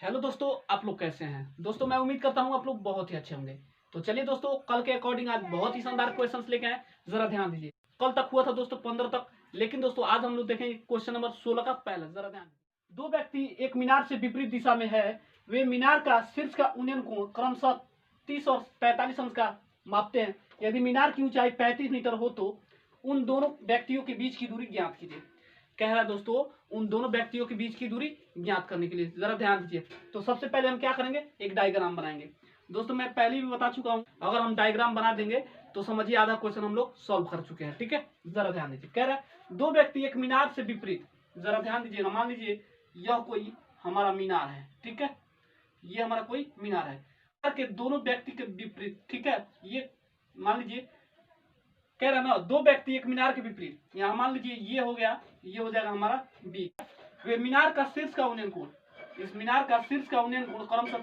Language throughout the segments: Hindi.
हेलो दोस्तों, आप लोग कैसे हैं? दोस्तों मैं उम्मीद करता हूँ आप लोग बहुत ही अच्छे होंगे। तो चलिए दोस्तों, कल के अकॉर्डिंग आज बहुत ही शानदार क्वेश्चंस लेके आए। जरा ध्यान दीजिए। कल तक हुआ था दोस्तों 15 तक, लेकिन दोस्तों आज हम लोग देखेंगे क्वेश्चन नंबर 16 का पहला। जरा ध्यान दीजिए। दो व्यक्ति एक मीनार से विपरीत दिशा में है। वे मीनार का शीर्ष का उन्नयन कोण क्रमशः 30 और 45 अंश का मापते हैं। यदि मीनार की ऊंचाई 35 मीटर हो तो उन दोनों व्यक्तियों के बीच की दूरी ज्ञात कीजिए। कह रहा है दोस्तों, उन दोनों व्यक्तियों के बीच की दूरी ज्ञात करने के लिए जरा ध्यान दीजिए। तो सबसे पहले हम क्या करेंगे, एक डायग्राम बनाएंगे। दोस्तों मैं पहले भी बता चुका हूं, अगर हम डायग्राम बना देंगे तो समझिए आधा क्वेश्चन हम लोग सॉल्व कर चुके हैं। ठीक है, जरा ध्यान दीजिए। कह रहा है दो व्यक्ति एक मीनार से विपरीत, जरा ध्यान दीजिएगा। मान लीजिए यह कोई हमारा मीनार है, ठीक है, ये हमारा कोई मीनार है के दोनों व्यक्ति के विपरीत। ठीक है, ये मान लीजिए कह रहा ना, दो व्यक्ति एक मीनार के विपरीत। यहाँ मान लीजिए ये हो गया, ये हो जाएगा हमारा बी। वे मीनार का शीर्ष का उन्नयन कोण, इस मीनार का शीर्ष का उन्नयन कोण क्रमशः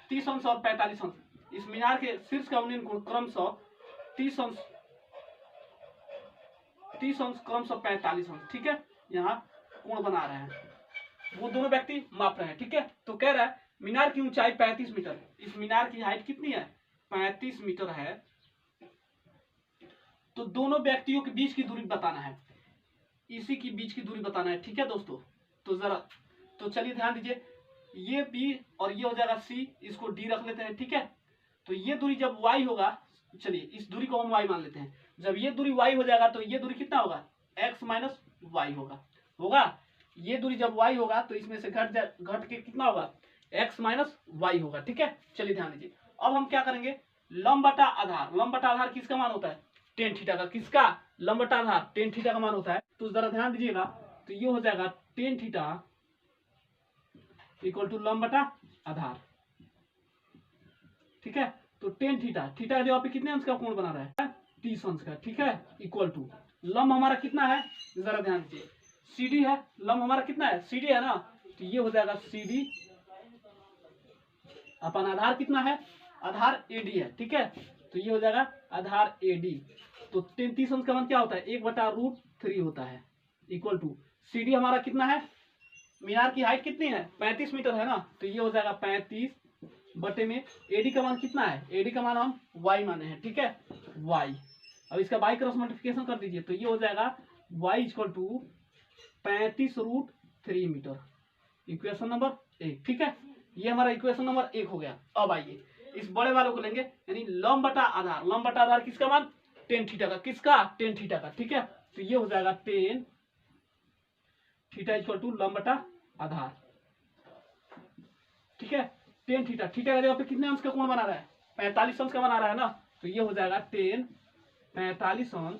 30 अंश और 45 अंश। इस मीनार के शीर्ष का उन्नयन कोण क्रमशः 30 अंश क्रमशः 45 अंश। ठीक है, यहाँ कोण बना रहे हैं, वो दोनों व्यक्ति माप रहे हैं। ठीक है, तो कह रहा है मीनार की ऊंचाई 35 मीटर। इस मीनार की हाइट कितनी है? 35 मीटर है। तो दोनों व्यक्तियों के बीच की दूरी बताना है, इसी की बीच की दूरी बताना है। ठीक है दोस्तों, तो चलिए ध्यान दीजिए। ये बी और ये हो जाएगा सी, इसको डी रख लेते हैं। ठीक है, तो ये दूरी जब y होगा, चलिए इस दूरी को हम y मान लेते हैं। जब ये दूरी y हो जाएगा तो ये दूरी कितना होगा? x माइनस वाई होगा। ये दूरी जब y होगा तो इसमें से घट के कितना होगा? x माइनस वाई होगा। ठीक है, चलिए ध्यान दीजिए। अब हम क्या करेंगे, लंब बटा आधार। लंब बटा आधार किसका मान होता है? टेन थीटा का। किसका? लंब बटा आधार टेन थीटा का मान होता है। तो जरा ध्यान दीजिएगा, तो ये हो जाएगा टेन थीटा इक्वल टू लंब बटा आधार। ठीक है, तो टेन थीटा का जवाब पे कितने अंश का कोण बना रहा है? 30 अंश का। ठीक है, इक्वल टू लंब हमारा कितना है? जरा ध्यान दीजिए, CD है। लंब हमारा कितना है? CD है ना, तो ये हो जाएगा CD अपन आधार कितना है? आधार AD है। ठीक है, तो ये हो जाएगा आधार AD। तो 30 अंश का मान क्या होता है? 1/√3 होता है, इक्वल टू CD हमारा कितना है? मीनार की हाइट कितनी है? 35 मीटर है ना, तो ये हो जाएगा 35 बटे में AD का मान कितना है? AD का मान हम y माने हैं। ठीक है, y। अब इसका बाई क्रॉस मल्टीप्लिकेशन कर दीजिए, तो ये हो जाएगा y equal to 35√3 metre. Equation number 1। ठीक है, ये हमारा इक्वेशन नंबर 1 हो गया। अब आइए इस बड़े वालों को लेंगे, यानी लंब बटा आधार। लंब बटा आधार किसका मान? टेन थीटा का। किसका? टेन थीटा का। ठीक है, तो ये हो जाएगा टेन थीटा इक्वल टू लंब बटा आधार। ठीक है, टेन थीटा का जगह पे कितने अंश का कोण बना रहा है? 45 अंश का बना रहा है ना, तो ये हो जाएगा टेन 45 अंश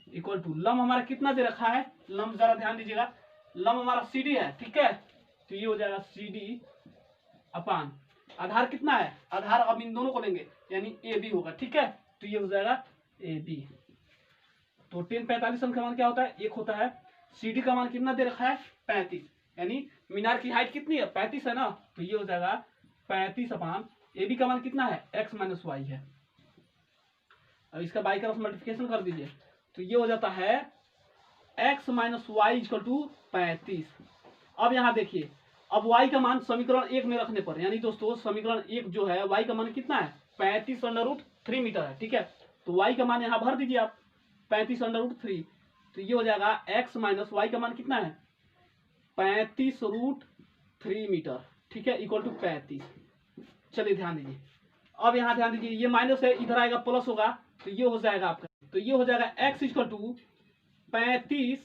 इक्वल टू लंब हमारा कितना दे रखा है? लंब जरा ध्यान दीजिएगा, लंब हमारा CD है। ठीक है, तो ये हो जाएगा CD अपान आधार कितना है? आधार अब इन दोनों को लेंगे, यानी AB होगा। ठीक है, तो ये हो जाएगा AB। तो 10/45 अंश का मान क्या होता है? 1 होता है। CD का मान कितना दे रखा है? 35, यानी मीनार की हाइट कितनी है? 35 है ना, तो ये हो जाएगा 35 अपान AB का मान कितना है? x माइनस वाई है। अब इसका बाई क्रॉस मल्टीप्लिकेशन कर दीजिए, तो ये हो जाता है x minus y equal to 35। अब यहाँ देखिए, अब y का मान समीकरण 1 में रखने पर, यानी दोस्तों समीकरण 1 जो है y का मान कितना है? 35√3 मीटर है। ठीक है, तो y का मान यहाँ भर दीजिए आप, 35√3। तो ये हो जाएगा x माइनस वाई का मान कितना है? 35√3 मीटर। ठीक है, इक्वल टू 35। चलिए ध्यान दीजिए, अब यहाँ ध्यान दीजिए, ये माइनस है, इधर आएगा प्लस होगा, तो ये हो जाएगा आपका, तो ये हो जाएगा x equal to 35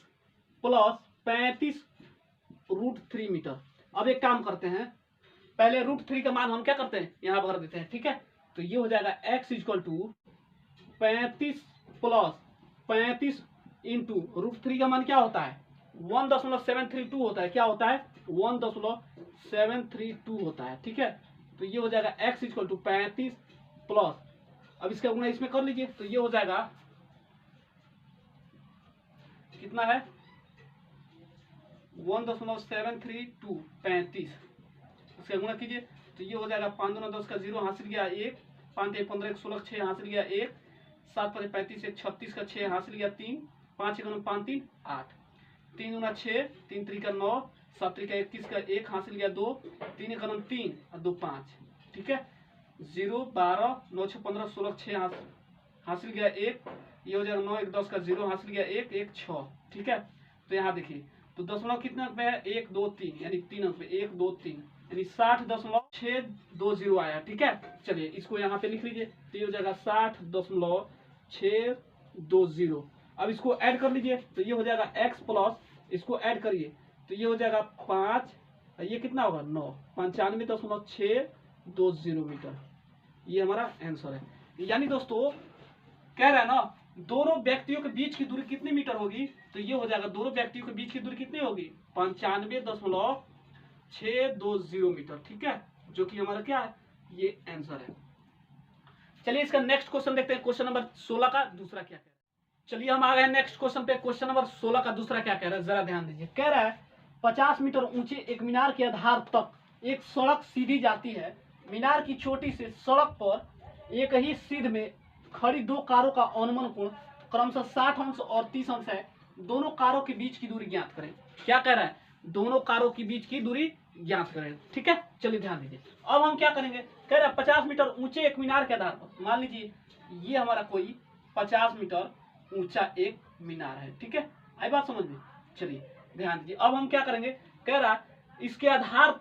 plus 35√3 metre. अब एक काम करते हैं, पहले √3 का मान हम क्या करते हैं? यहाँ भर देते हैं। ठीक है, तो ये हो जाएगा x equal to 35 plus 35 into √3 का मान क्या होता है? 1.732 होता है। क्या होता है? 1.732 होता है। ठीक है, तो ये हो जाएगा x इक्वल टू 35 प्लस, अब इसका गुणा इसमें कर लीजिए, तो ये हो जाएगा कितना है? 1.732 35, इसका गुणा कीजिए, तो ये हो जाएगा 5 दूना 10 का 0 हासिल गया 1, 5 1 15 1 16 6 हासिल गया 1, 7 5 35 1 36 का 6 हासिल गया 3, 5 1 5 3 8, 3 दूना 6, 3 3 का 9, 7 3 21 का 1 हासिल गया 2, 3 1 3 और 2 5, ठीक है। 0 12 9 6 15 16 6 हासिल गया 1, ये हो जाएगा 9 1 10 का 0 हासिल गया 1 1 6, ठीक है। तो यहाँ देखिए तो दशमलव कितने अंक पे है 1 2 3 यानी 3 अंक पे 1 2 3 यानी 60.620 आया, ठीक है। चलिए इसको यहाँ पे लिख लीजिए, तो ये हो जाएगा 60.620। अब इसको ऐड कर लीजिए तो ये हो जाएगा x प्लस, इसको ऐड करिए तो ये हो जाएगा 5, ये कितना होगा 9, 95.620 मीटर। ये हमारा आंसर है। यानी दोस्तों कह रहा है ना दोनों व्यक्तियों के बीच की दूरी कितनी मीटर होगी, तो ये हो जाएगा दोनों व्यक्तियों के बीच की दूरी कितनी होगी 95.620 मीटर, ठीक है, जो कि हमारा क्या है ये आंसर है। चलिए इसका नेक्स्ट क्वेश्चन देखते हैं, क्वेश्चन नंबर 16 का दूसरा क्या कह रहा है। चलिए हम आ गए नेक्स्ट क्वेश्चन पे। क्वेश्चन नंबर 16 का दूसरा क्या कह रहा है, जरा ध्यान दीजिए। कह रहा है 50 मीटर ऊंचे एक मीनार के आधार तक एक सड़क सीधी जाती है। मीनार की चोटी से सड़क पर एक ही सीध में खड़ी दो कारों का अनुमान कोण क्रमशः 60 अंश और 30 अंश है। दोनों कारों के बीच की दूरी ज्ञात करें। क्या कह रहा है, दोनों कारों के बीच की दूरी ज्ञात करें, ठीक है। चलिए ध्यान दीजिए। अब हम क्या करेंगे, कह रहा है 50 मीटर ऊंचे एक मीनार के आधार पर, मान लीजिए ये हमारा कोई 50 मीटर ऊंचा एक मीनार है, ठीक है। आई बात समझ में। चलिए ध्यान दीजिए। अब हम क्या करेंगे, कह रहा इसके आधार,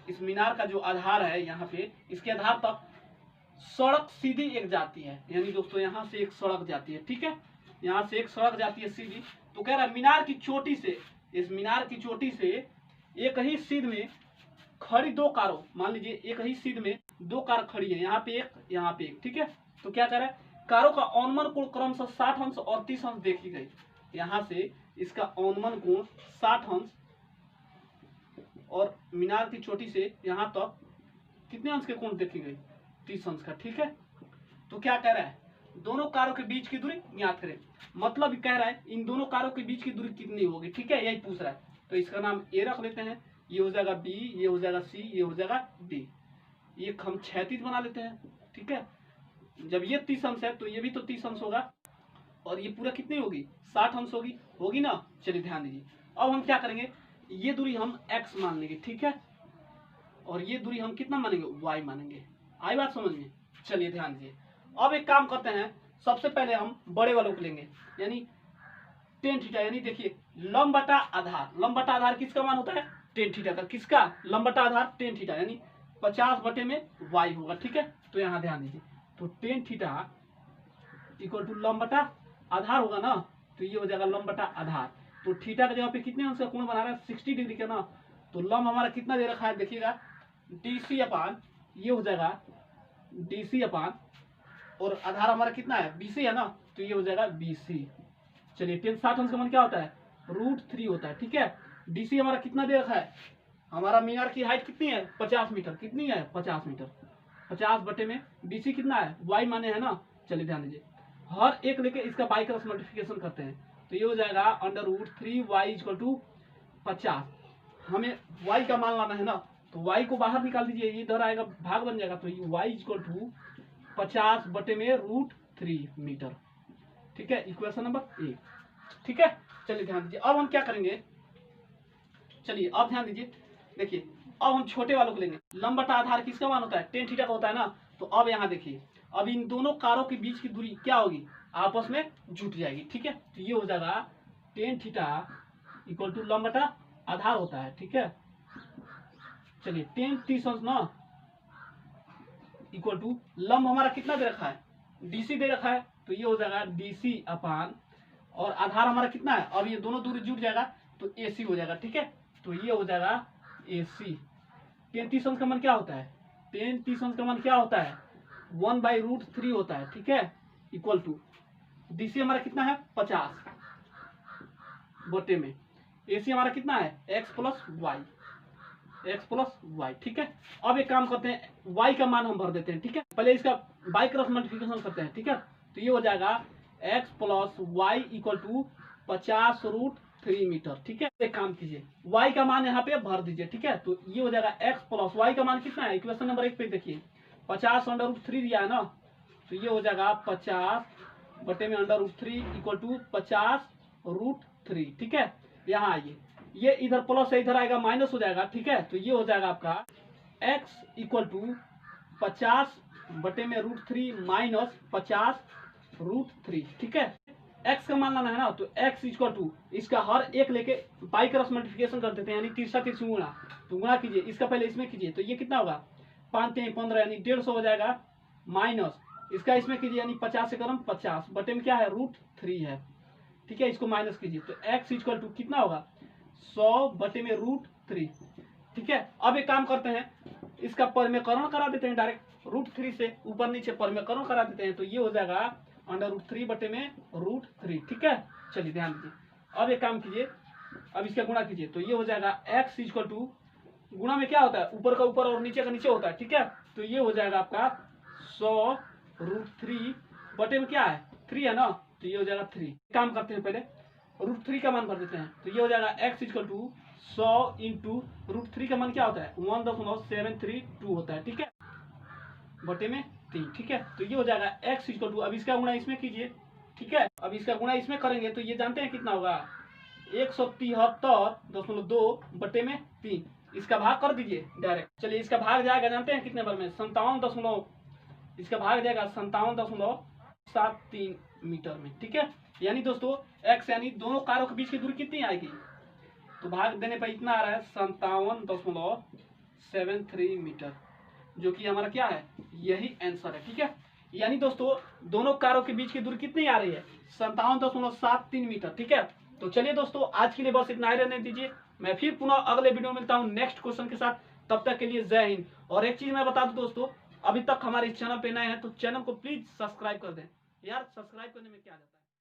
इस मीनार का जो आधार है यहाँ पे, इसके आधार तक सड़क सीधी एक जाती है। यानी दोस्तों यहाँ से एक सड़क जाती है, ठीक है, यहाँ से एक सड़क जाती है सीधी। तो कह रहा है मीनार की चोटी से, इस मीनार की चोटी से एक ही सीध में खड़ी दो कारों, मान लीजिए एक ही सीध में दो कार खड़ी है, यहाँ पे एक यहाँ पे एक, ठीक है। तो क्या कह रहा है कारों का औनमन कोण क्रमशः 60 अंश और 30 अंश देखी गई। यहाँ से इसका औनमन कोण 60 अंश और मीनार की चोटी से यहाँ तक कितने अंश के कोण देखी गई 30 अंश का, ठीक है। तो क्या कह रहा है दोनों कारों के बीच की दूरी ज्ञात करें। मतलब कह रहा है इन दोनों कारों के बीच की दूरी कितनी होगी, ठीक है, यही पूछ रहा है। तो इसका नाम ए रख लेते हैं, ये हो जाएगा बी, ये हो जाएगा सी, ये हो जाएगा डी। ये हम क्षैतिज बना लेते हैं, ठीक है। जब ये 30 अंश है तो ये भी तो 30 अंश होगा, और ये पूरा कितनी होगी 60 अंश होगी ना। चलिए ध्यान दीजिए। अब हम क्या करेंगे, ये दूरी हम x मान लेंगे, ठीक है, और ये दूरी हम कितना मानेंगे y मानेंगे। आई बात समझ में। चलिए ध्यान दीजिए। अब एक काम करते हैं, सबसे पहले हम बड़े वालों को लेंगे, यानी टेन थीटा। यानी देखिए लंब बटा आधार, लंब बटा आधार किसका मान होता है टेन थीटा का। किसका लंब बटा आधार टेन थीटा, यानी 50 बटे में y होगा, ठीक है। तो यहाँ ध्यान दीजिए, तो टेन थीटा इक्वल टू लंब बटा आधार होगा ना, तो ये हो जाएगा लंब बटा आधार। तो थीटा का जगह पे कितने अंश का कोण बना रहा है 60 डिग्री का ना। तो लंब हमारा कितना दे रखा है देखिएगा DC अपान, ये हो जाएगा DC अपान, और आधार हमारा कितना है BC है ना, तो ये हो जाएगा BC। चलिए 10 60 अंश का मान क्या होता है √3 होता है, ठीक है। DC हमारा कितना दे रखा है, हमारा मीनार की हाइट कितनी है 50 मीटर, कितनी है 50 मीटर, 50 बटे में BC कितना है y माने है ना। चलिए ध्यान दीजिए, हर एक लेके इसका बाई क्रॉस मल्टीप्लिकेशन करते हैं, तो ये हो जाएगा √3y = 50। हमें y का मान लाना है ना, तो y को बाहर निकाल दीजिए, ये इधर आएगा भाग बन जाएगा, तो ये y = 50 बटे में √3 मीटर, ठीक है। इक्वेशन नंबर 1, ठीक है। चलिए ध्यान दीजिए। अब हम क्या करेंगे, चलिए अब ध्यान दीजिए, देखिए अब हम छोटे वालों को लेंगे। लंब बटा आधार किसका मान होता है टेन थीटा का होता है ना। तो अब यहाँ देखिए, अब इन दोनों कारों के बीच की दूरी क्या होगी आपस में जुट जाएगी, ठीक है। तो ये हो जाएगा टेन थीटा इक्वल टू लंब बटा आधार होता है, ठीक है। चलिए 10 30 अंश ना इक्वल टू लंब हमारा कितना दे रखा है DC दे रखा है, तो ये हो जाएगा DC अपान, और आधार हमारा कितना है, अब ये दोनों दूरी जुट जाएगा तो AC हो जाएगा, ठीक है। तो ये हो जाएगा AC। 10 30 अंश का मान क्या होता है 10 30 अंश का मान क्या होता है 1/√3 होता है, ठीक है। इक्वल टू DC हमारा कितना है 50 बटे में AC हमारा कितना है x प्लस y, ठीक है। अब एक काम करते हैं, y का मान हम भर देते हैं, ठीक है। पहले इसका बाई क्रॉस मल्टीप्लिकेशन करते हैं, ठीक है। तो ये हो जाएगा x प्लस y = 50√3 मीटर, ठीक है। एक काम कीजिए, y का मान यहाँ पे भर दीजिए, ठीक है। तो ये हो जाएगा x प्लस y का मान कितना है, इक्वेशन नंबर 1 पे देखिए 50√3 दिया है ना, तो ये हो जाएगा 50 बटे में √3 = 50√3, ठीक है। यहाँ आइए, ये इधर प्लस है, इधर आएगा माइनस हो जाएगा, ठीक है। तो ये हो जाएगा आपका x इक्वल टू 50 बटे में √3 माइनस 50 √3, ठीक है। x का मान लाना है ना, तो x इक्वल टू इसका हर एक लेके पाई क्रॉस मल्टीप्लिकेशन कर देते हैं, यानी तीसरा गुणा। तो गुणा कीजिए, इसका पहले इसमें कीजिए, तो ये कितना होगा 5 3 15 यानी 150 हो जाएगा, माइनस इसका इसमें कीजिए यानी 50 से कम 50 बटे में क्या है √3 है, ठीक है। इसको माइनस कीजिए तो x इक्वल टू कितना होगा 100 बटे में √3, ठीक है। अब एक काम करते हैं, इसका परमेकरण करा देते हैं डायरेक्ट, √3 से ऊपर नीचे परमेकरण करा देते हैं, तो ये हो जाएगा √3 बटे में √3, ठीक है। चलिए ध्यान दीजिए, अब एक काम कीजिए, अब इसका गुणा कीजिए, तो ये हो जाएगा x इक्वल टू, गुणा में क्या होता है ऊपर का ऊपर और नीचे का नीचे होता है, ठीक है। तो ये हो जाएगा आपका 100 √3 बटे में क्या है 3 है ना, तो ये हो जाएगा 3। काम करते हैं, पहले √3 का मान भर देते हैं, तो ये हो जाएगा x इक्वल टू 100 इंटू √3 का मान क्या होता है 1.732 होता है, ठीक है, बटे में 3, ठीक है। तो ये हो जाएगा x इक्वल टू, अब इसका गुणा इसमें कीजिए, ठीक है। अब इसका गुणा इसमें करेंगे तो ये जानते हैं कितना होगा 173.2 बटे में 3, इसका भाग कर दीजिए डायरेक्ट। चलिए इसका भाग जाएगा, जानते हैं कितने बार में 57, इसका भाग जाएगा 57.73 मीटर में, ठीक है। यानी दोस्तों x यानी दोनों कारों के बीच की दूरी कितनी आएगी, तो भाग देने पर इतना आ रहा है 57.73 मीटर, जो कि हमारा क्या है यही आंसर है, ठीक है। यानी दोस्तों दोनों कारों के बीच की दूरी कितनी आ रही है 57.73 मीटर, ठीक है। तो चलिए दोस्तों आज के लिए बस इतना ही रहने दीजिए, मैं फिर पुनः अगले वीडियो में मिलता हूँ नेक्स्ट क्वेश्चन के साथ। तब तक के लिए जय हिंद। और एक चीज मैं बता दूं दोस्तों, अभी तक हमारे इस चैनल पे नए हैं तो चैनल को प्लीज सब्सक्राइब कर दें यार, सब्सक्राइब करने में क्या जाता है।